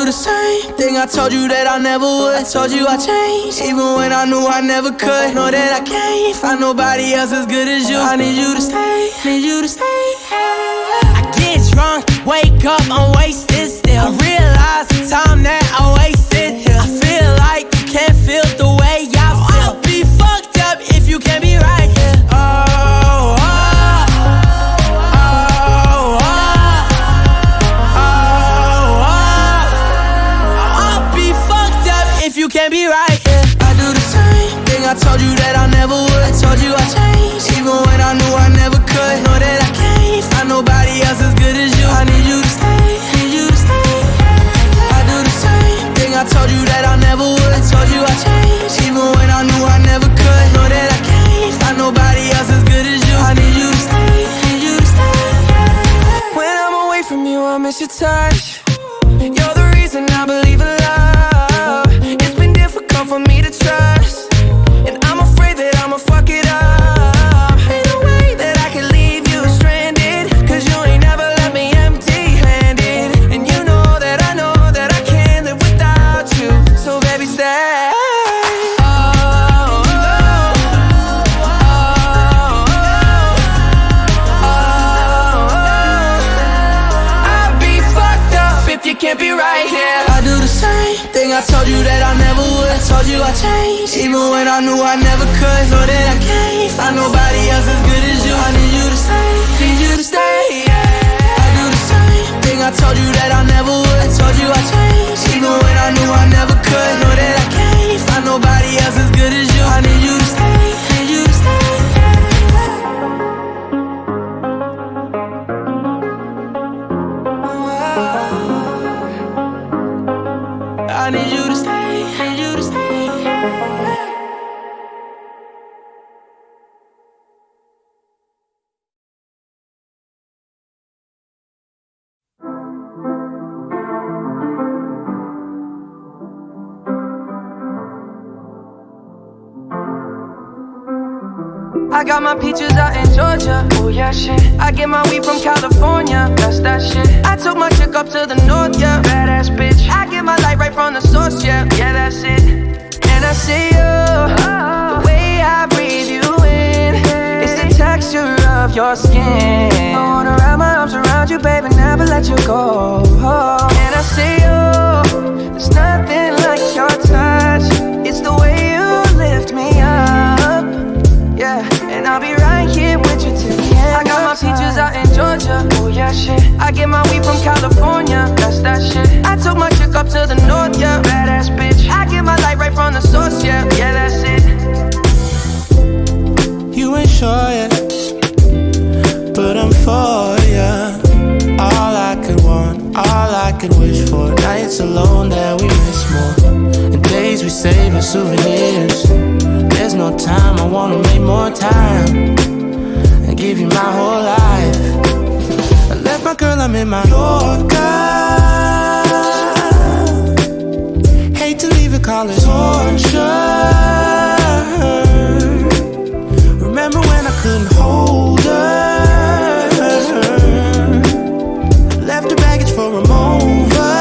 the same thing I told you that I never would. I told you I changed, even when I knew I never could. Know that I can't find nobody else as good as you. I need you to stay, need you to stay. I get drunk, wake up, I'm wasted still. I realize the time that I wasted here. I feel like you can't feel the way I feel. I'll be fucked up if you can't be right here. You can't be right, yeah. I do the same thing I told you that I never would. I told you I changed, even when I knew I never could. Know that I can't find nobody else as good as you. I need you to stay, need you to stay. I do the same thing I told you that I never would. I told you I changed, even when I knew I never could. Know that I can't find nobody else as good as you. I need you to stay, need you to stay. When I'm away from you, I miss your touch. You're the reason I believe in love. For me to trust, and I'm afraid that I'ma fuck it up. Ain't no way that I can leave you stranded, cause you ain't never left me empty-handed. And you know that I can't live without you. So baby, stay. I'll be fucked up if you can't be right here. I do the same thing I told you that I never would. I told you I changed, even when I knew I never could. Know that I can't find nobody else as good as you. I need you to stay, need you to stay, yeah. I do the same thing I told you that I never would. I told you I changed, even when I knew I never could. Know that I can't find nobody else as good as you. I need you to stay, need you to stay. I need you to stay, need you to stay. I got my peaches out in Georgia, oh yeah shit. I get my weed from California, that's that shit. I took my chick up to the north, yeah, badass bitch. I get my light right from the source, yeah, yeah that's it. And I see you, the way I breathe you in, it's the texture of your skin. I wanna wrap my arms around you, baby, never let you go. And I see you, there's nothing like your touch. It's the way you lift me up, yeah, and I'll be right here with you till the end. I got my peaches out in Georgia, oh yeah shit. I get my weed from California, that's that shit. I took my chick up to the north, yeah, badass bitch. I get my light right from the source, yeah, yeah that's it. You ain't sure yet, but I'm for ya. All I could want, all I could wish for. Nights alone that we miss more, and days we save as souvenirs. There's no time, I wanna make more time and give you my whole life. I left my girl, I'm in my Yorker. Hate to leave it, call it torture. Remember when I couldn't hold her? Left her baggage for a mover.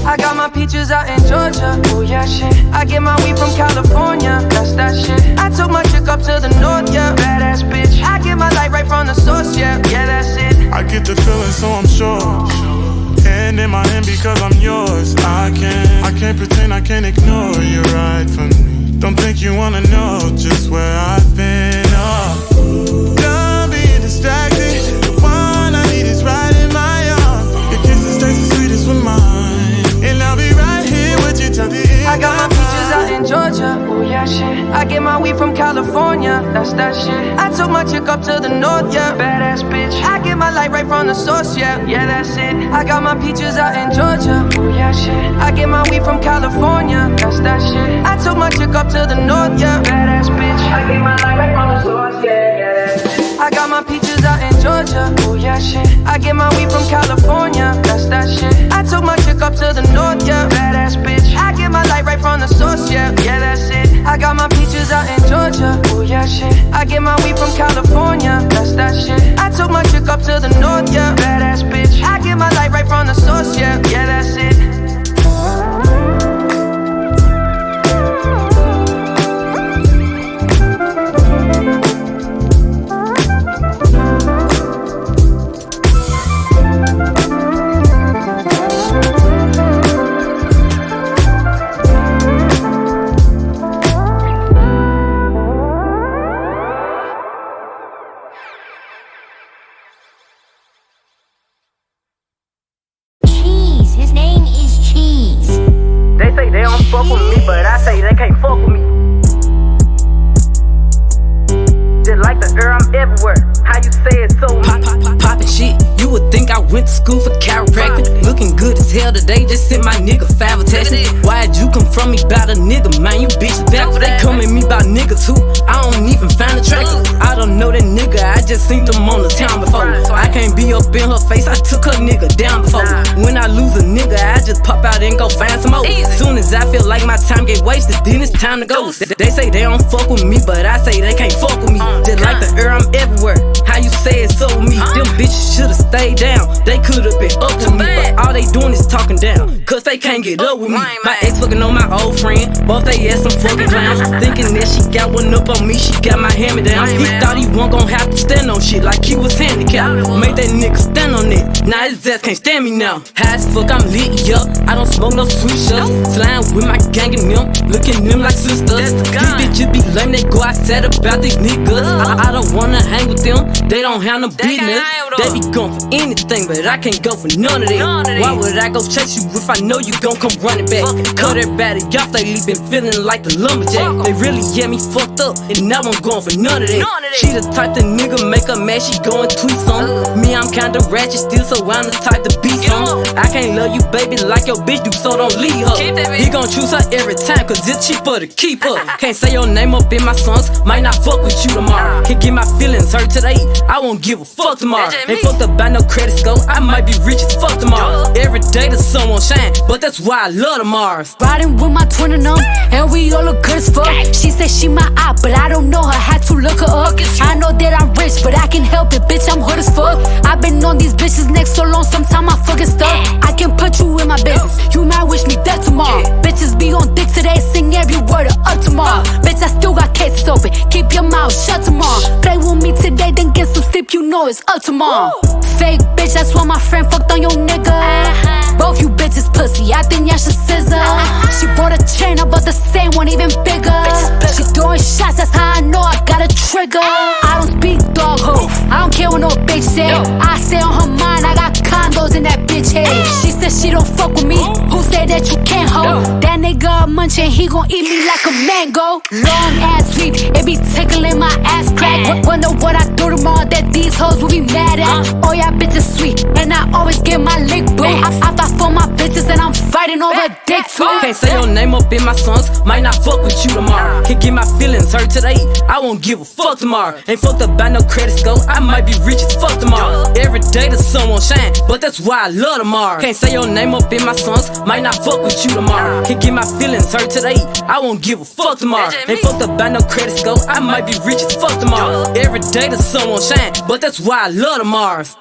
I got my peaches out in Georgia, oh yeah shit. I get my weed from California, that's that shit. I took my chick up to the north, yeah, badass bitch. I get my light right from the source, yeah, yeah that's it. I get the feeling so I'm sure, hand in my hand because I'm yours. I can't pretend, I can't ignore you right from me. Don't think you wanna know just where I've been, oh. Done being distracted, the one I need is right in my arms. Your kisses taste the sweetest with mine, and I'll be right here with you till the end. I got my peaches out in Georgia, oh yeah shit. I get my weed from California, that's that shit. I took my chick up to the north, yeah, badass bitch. I get my light right from the source, yeah, yeah that's it. I got my peaches out in Georgia, oh yeah shit. I get my weed from California, that's that shit. I took my chick up to the north, yeah, badass bitch. I get my light right from the source, yeah, yeah that's it. I got my peaches out in Georgia, oh yeah shit. I get my weed from California, that's that shit. I took my chick up to the north, yeah, badass bitch. I get my light right from the source, yeah, yeah that's it. I got my peaches out in Georgia, oh yeah shit. I get my weed from California, that's that shit. I took my chick up to the north, yeah, badass bitch. I get my light right fuck with me, but I say they can't fuck with me. Just like the air, I'm everywhere. How you say it so Poppin' shit, you would think I went to school for chiropractic. Looking good as hell today, just sent my nigga 5 attachment. Why'd you come from me about a nigga, man? You bitch backwards. They come at me about niggas who I don't even find attractive. I don't know that nigga, I just seen them on the town before. I can't be up in her face, I took her nigga down before. When I lose a nigga, I just pop out and go find some more. Soon as I feel like my time get wasted, then it's time to go. They say they don't fuck with me, but I say they can't fuck with me. Just like the air, I'm everywhere. How you say it so me? Them bitches should've stayed down. They could've been up to me, but all they doing is talking down, cause they can't get up with me. My ex fucking on my old friend, both they ass some fucking clowns. Thinking that she got one up on me, she got my hand me down. He thought he wasn't gon' have to stand on shit like he was handicapped. Made that nigga stand on it, now his ass can't stand me now. High as fuck, I'm lit, yup. I don't smoke no sweet shots. Slime with my gang and them, looking them like sisters. These bitches be lame, they go outside about these niggas. I don't wanna hang with them, they don't have no business. They be going for anything, but I can't go for none of that. Why would I go chase you if I know you gon' come running back? Cut everybody off, they been feeling like the lumberjack. They really get me fucked up, and now I'm going for none of that. She the type the nigga make her mad, she go and tweet some. Me, I'm kinda ratchet still, so I'm the type to be some. I can't love you, baby, like your bitch do, so don't leave her. He gon' choose her every time, cause it's cheaper to keep her. Can't say your name up in my songs, might not fuck with you tomorrow. Can't get my feelings hurt today, I won't give a fuck tomorrow. Ain't fucked up by no credit score, I might be rich as fuck tomorrow. Every day the sun won't shine, but that's why I love the Mars. Riding with my twin and them, and we all look good as fuck. She said she my eye, but I don't know her, had to look her up. I know that I'm rich, but I can help it, bitch, I'm hood as fuck. I've been on these bitches next so long, sometime I fucking stuck. I can put you in my business, you might wish me dead tomorrow. Bitches be on dick today, sing every word of up tomorrow. Bitch, I still got cases open, keep your mouth shut tomorrow. Play with me today, then get some sleep, you know it's up tomorrow. Fake bitch, that's why my friend fucked on your nigga. Both you bitches pussy, I think y'all should scissor. She bought a chain, I bought the same one, even bigger. She throwing shots, that's how I know I got a trigger. I don't speak dog ho, I don't care what no bitch say. I say on her mind, I got condos in that bitch head. She said she don't fuck with me, who said that you can't hold? That nigga a munchin', he gon' eat me like a mango. Long ass sweep, it be tickling my ass crack. Wonder what I do tomorrow that these hoes will be mad at. Oh yeah, bitches sweet, and I always get my lick boo. I fight for my bitches and I'm fighting over dick too. Can't say your name up in my songs, might not fuck with you tomorrow. Can't get my feelings hurt today, I won't give a fuck tomorrow. Ain't fucked up by no credit score, I might be rich as fuck tomorrow. Every day the sun won't shine, but that's why I love the Mars. Can't say your name up in my songs, might not fuck with you tomorrow. Can't get my feelings hurt today, I won't give a fuck tomorrow. Ain't fucked up by no credit score, I might be rich as fuck tomorrow. Every day the sun won't shine, but that's why I love the Mars.